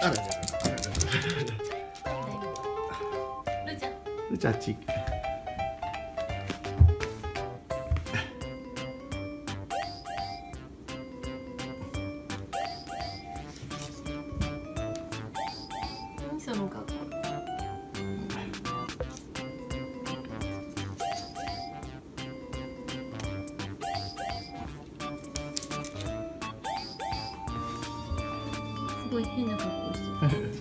あららららルーちゃん。ルーちゃんあっち。何その格好。すごい変な格好してる。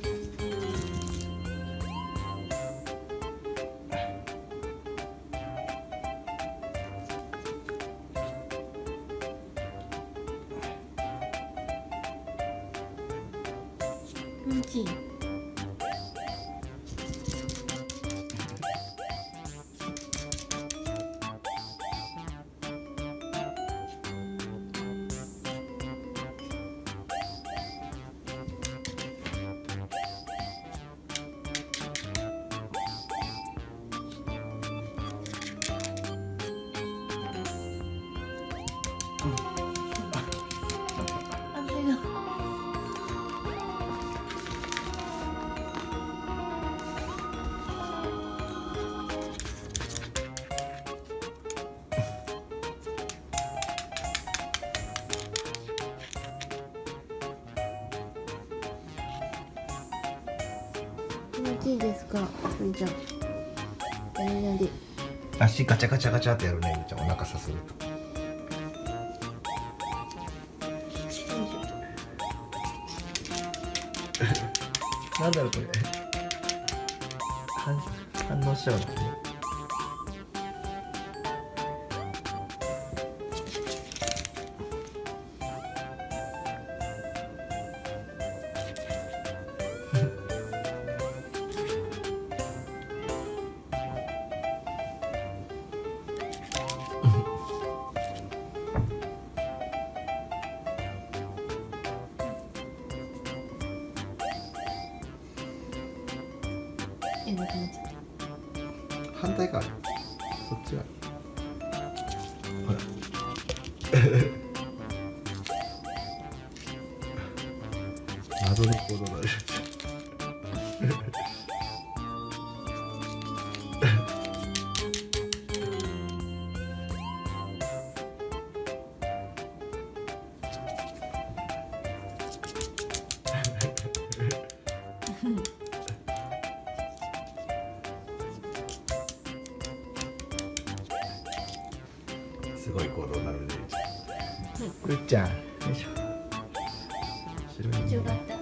大きい。気持ちいいですか、ふんちゃん。何々。足ガチャガチャガチャってやるね、ゆうちゃん、お腹さすると。なんだろうこれ。反応しちゃうのね。反対か、そっちは。ほら。謎の行動だね。すごい行動になるね。るっちゃん、よいしょ。気持ちよかった。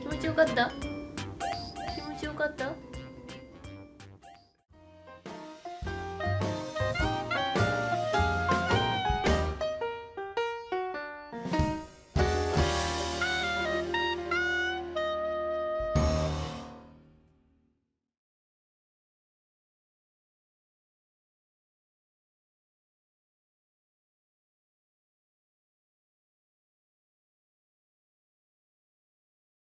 気持ちよかった。気持ちよかった。